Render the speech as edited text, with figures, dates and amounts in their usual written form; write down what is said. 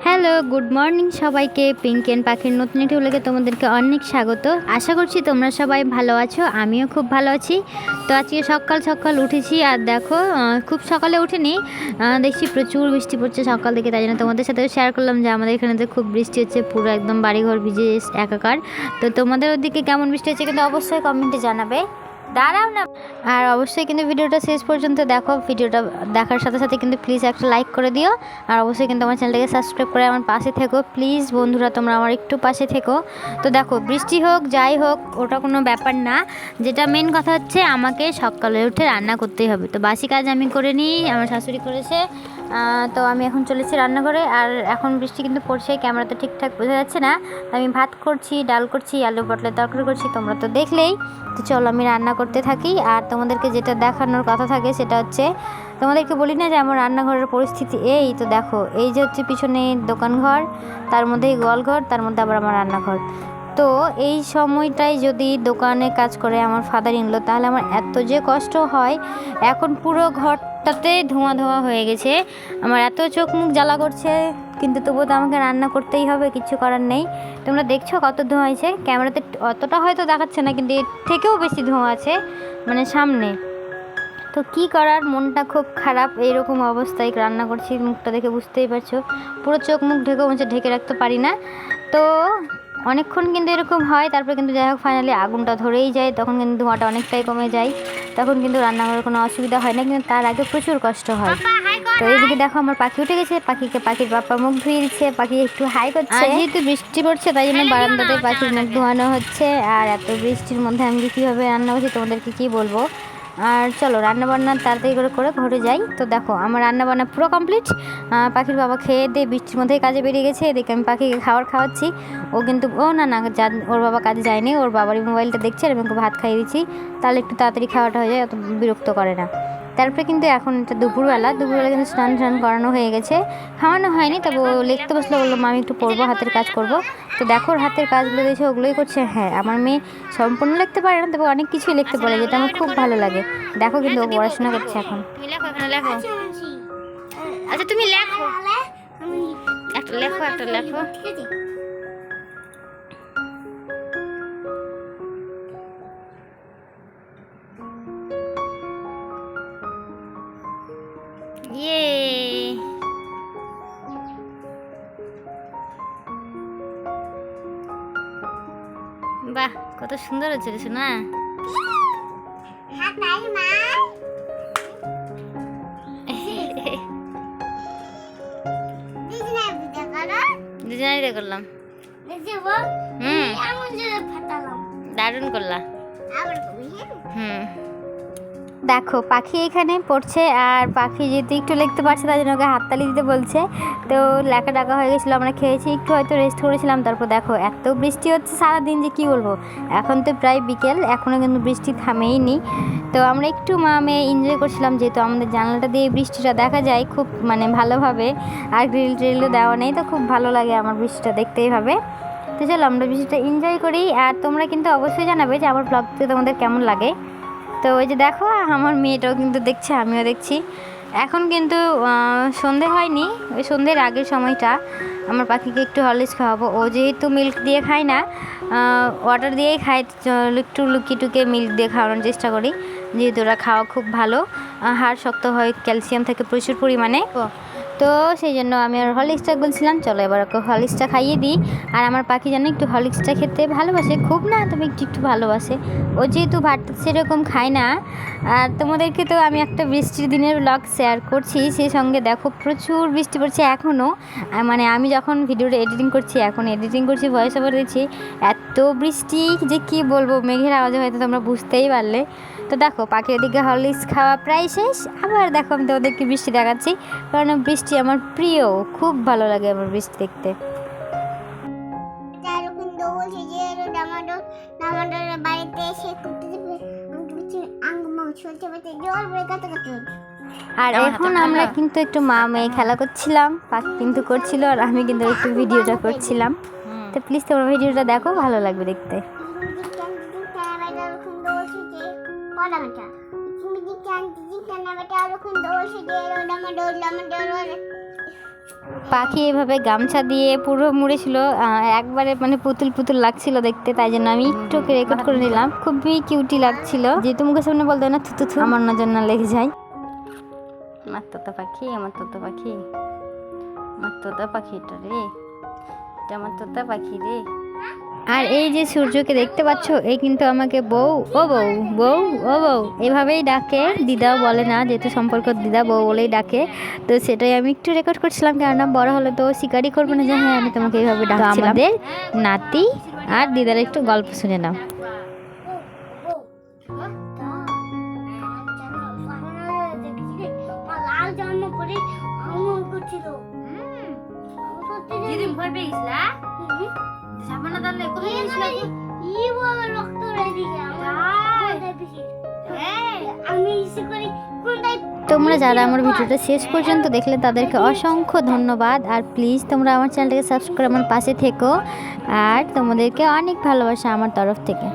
Hello, good morning সবাইকে। Pink and পাখির নতুন একটি ব্লগে তোমাদেরকে অনেক স্বাগত। আশা করছি তোমরা সবাই ভালো আছো, আমিও খুব ভালো আছি। তো আজকে সকাল সকাল উঠেছি আর দেখো খুব সকালে উঠিনি, দেখছি প্রচুর বৃষ্টি পড়ছে সকাল থেকে। তাই জন্য তোমাদের সাথে শেয়ার করলাম যে আমাদের এখানে তো খুব বৃষ্টি হচ্ছে, পুরো একদম বাড়িঘর ভিজে একাকার। তো তোমাদের ওদিকে কেমন বৃষ্টি হচ্ছে কিন্তু অবশ্যই কমেন্টে জানাবে। দাঁড়াও না। আর অবশ্যই কিন্তু ভিডিওটা শেষ পর্যন্ত দেখো। ভিডিওটা দেখার সাথে সাথে কিন্তু প্লিজ একটা লাইক করে দিও। আর অবশ্যই কিন্তু আমার চ্যানেলটাকে সাবস্ক্রাইব করে আমার পাশে থেকো প্লিজ বন্ধুরা, তোমরা আমার একটু পাশে থেকো। তো দেখো বৃষ্টি হোক যাই হোক ওটা কোনো ব্যাপার না, যেটা মেন কথা হচ্ছে আমাকে সকালে উঠে রান্না করতেই হবে। তো বাসি কাজ আমি করে নিই, আমার শাশুড়ি করেছে। তো আমি এখন চলেছি রান্নাঘরে। আর এখন বৃষ্টি কিন্তু পড়ছে, ক্যামেরাতে ঠিকঠাক বোঝা যাচ্ছে না। আমি ভাত করছি, ডাল করছি, আলু পটলের তরকারি করছি, তোমরা তো দেখলেই। তো চলো আমি রান্না করতে থাকি। আর তোমাদেরকে যেটা দেখানোর কথা থাকে সেটা হচ্ছে, তোমাদেরকে বলি না যে আমার রান্নাঘরের পরিস্থিতি এই তো দেখো, এই যে হচ্ছে পিছনে দোকানঘর, তার মধ্যেই গোয়ালঘর, তার মধ্যে আবার আমার রান্নাঘর। তো এই সময়টায় যদি দোকানে কাজ করে আমার ফাদার ইন ল, তাহলে আমার এত যে কষ্ট হয়। এখন পুরো ঘরটাতে ধোঁয়া ধোঁয়া হয়ে গেছে, আমার এত চোখ মুখ জ্বালা করছে, কিন্তু তবুও তো আমাকে রান্না করতেই হবে, কিছু করার নেই। তোমরা দেখছো কত ধোঁয়া হয়েছে, ক্যামেরাতে অতটা হয়তো দেখাচ্ছে না, কিন্তু এর থেকেও বেশি ধোঁয়া আছে মানে সামনে। তো কি করার, মনটা খুব খারাপ। এইরকম অবস্থায় রান্না করছি, মুখটা দেখে বুঝতেই পারছো, পুরো চোখ মুখ ঢেকে রাখতে পারি না। তো অনেকক্ষণ কিন্তু এরকম হয়, তারপরে কিন্তু যাই হোক ফাইনালি আগুনটা ধরেই যায়, তখন কিন্তু ধোঁয়াটা অনেকটাই কমে যায়, তখন কিন্তু রান্নাঘরের কোনো অসুবিধা হয় না। কিন্তু তার আগে প্রচুর কষ্ট হয়। তো এইদিকে দেখো আমার পাখি উঠে গেছে, পাখির বাপ্পা মুখ ধুয়ে দিচ্ছে, পাখি একটু হাই করছে। যেহেতু বৃষ্টি পড়ছে তাই জন্য বারান্দাতে পাখির মুখ ধোয়ানো হচ্ছে। আর এত বৃষ্টির মধ্যে আমি কীভাবে রান্না করছি তোমাদেরকে কী বলবো। আর চলো রান্নাবান্না তাড়াতাড়ি করে ঘরে যাই। তো দেখো আমার রান্নাবান্না পুরো কমপ্লিট। পাখির বাবা খেয়ে দিয়ে বৃষ্টির মধ্যেই কাজে বেরিয়ে গেছে, এদিকে আমি পাখিকে খাওয়াচ্ছি। ও কিন্তু না ওর বাবা কাজে যায়নি, ওর বাবারই মোবাইলটা দেখছে আর আমি ওকে ভাত খাইয়ে দিচ্ছি, তাহলে একটু তাড়াতাড়ি খাওয়াটা হয়ে যায়, অত বিরক্ত করে না। তারপরে কিন্তু এখন এটা দুপুরবেলা কিন্তু স্নান করানো হয়ে গেছে, খাওয়ানো হয়নি। তবে ও লিখতে বসলে, বললো মা আমি একটু পড়বো, হাতের কাজ করব। তো দেখো ওর হাতের কাজগুলো দিয়েছে, ওগুলোই করছে। হ্যাঁ, আমার মেয়ে সম্পূর্ণ লিখতে পারে না, তবে অনেক কিছুই লিখতে পারে, যেটা আমার খুব ভালো লাগে। দেখো কিন্তু ও পড়াশোনা করছে এখন। আচ্ছা তুমি লেখো, একটা লেখো। ইয়ে বাহ, কত সুন্দর হচ্ছে রে সোনা। দুজনেই করলাম। দারুণ করলা। দেখো পাখি এখানে পড়ছে, আর পাখি যেহেতু একটু লিখতে পারছে তাই জন্য ওকে হাততালি দিতে বলছে। তো লেখা ডাকা হয়ে গেছিলো, আমরা খেয়েছি, একটু হয়তো রেস্ট করেছিলাম। তারপর দেখো এত বৃষ্টি হচ্ছে সারাদিন, যে কি বলবো। এখন তো প্রায় বিকেল, এখনও কিন্তু বৃষ্টি থামেই নি। তো আমরা একটু মা মেয়ে এনজয় করছিলাম, যেহেতু আমাদের জানালাটা দিয়ে বৃষ্টিটা দেখা যায় খুব মানে ভালোভাবে, আর গ্রিলও দেওয়া নেই, তো খুব ভালো লাগে আমার বৃষ্টিটা দেখতেই হবে। তো চলো আমরা বৃষ্টিটা এনজয় করি। আর তোমরা কিন্তু অবশ্যই জানাবে যে আমার ব্লগটা তোমাদের কেমন লাগে। তো ওই যে দেখো আমার মেয়েটাও কিন্তু দেখছে, আমিও দেখছি। এখন কিন্তু সন্ধে হয়নি, ওই সন্ধ্যের আগের সময়টা আমার পাখিকে একটু হরলিক্স খাওয়াবো। ও যেহেতু মিল্ক দিয়ে খায় না, ওয়াটার দিয়েই খায়, একটু লুকিয়ে টুকিয়ে মিল্ক দিয়ে খাওয়ানোর চেষ্টা করি, যেহেতু ওরা খাওয়া খুব ভালো, হাড় শক্ত হয়, ক্যালসিয়াম থাকে প্রচুর পরিমাণে। তো সেই জন্য আমি আর হরলিক্সটা বলছিলাম, চলো এবার ওকে হরলিক্সটা খাইয়ে দিই। আর আমার পাখি জানো একটু হরলিক্সটা খেতে ভালোবাসে, খুব না তবে একটু ভালোবাসে। ও যেহেতু ভাতটা সেরকম খায় না। আর তোমাদেরকে তো আমি একটা বৃষ্টির দিনের ব্লগ শেয়ার করছি, সেই সঙ্গে দেখো প্রচুর বৃষ্টি পড়ছে এখনও। মানে আমি যখন ভিডিওটা এডিটিং করছি ভয়েস ওভার দিচ্ছি, এত বৃষ্টি যে কি বলবো, মেঘের আওয়াজে হয়তো তোমরা বুঝতেই পারলে। তো দেখো পাখির দিকে হরলিক্স খাওয়া প্রায় শেষ। আবার দেখো আমি তোমাদেরকে বৃষ্টি দেখাচ্ছি, কারণ বৃষ্টি আমার প্রিয়, খুব ভালো লাগে আমার বৃষ্টি দেখতে। আর এখন আমরা কিন্তু একটু মা মেয়ে খেলা করছিলাম, পাখি কিন্তু করছিল আর আমি কিন্তু একটু ভিডিওটা করছিলাম। তো প্লিজ তোমরা ভিডিওটা দেখো, ভালো লাগবে দেখতে। পাখি এভাবে গামছা দিয়ে পুরো মুড়েছিল, একবারে মানে পুতুল পুতুল লাগছিল দেখতে, তাই জন্য আমি একটু রেকর্ড করে নিলাম। খুবই কিউটি লাগছিল, যেহেতু মুখের সামনে বলতে না থুতু থু আমার নজর না লেগে যায়। আমার তোতা পাখি, আমার তোতা পাখি, আমার তোতা পাখিটা রে, এটা আমার তোতা পাখি রে। আর এই যে সূর্যকে দেখতে পাচ্ছ, এই কিন্তু আমাকে বউ, ও বউ, বউ, ও বউ এভাবেই ডাকে। দিদাও বলে না, যেহেতু সম্পর্ক দিদা বউ বলেই ডাকে। তো সেটাই আমি একটু রেকর্ড করছিলাম, কেননা বড় হলে তো স্বীকারই করবে না যে হ্যাঁ আমি তোমাকে এইভাবে ডাকছিলাম। আমাদের নাতি আর দিদার একটু গল্প শুনে নাও। তোমরা যারা আমার ভিডিওটা শেষ পর্যন্ত দেখলে তাদেরকে অসংখ্য ধন্যবাদ। আর প্লিজ তোমরা আমার চ্যানেলটাকে সাবস্ক্রাইব করে আমার পাশে থেকো, আর তোমাদেরকে অনেক ভালোবাসা আমার তরফ থেকে।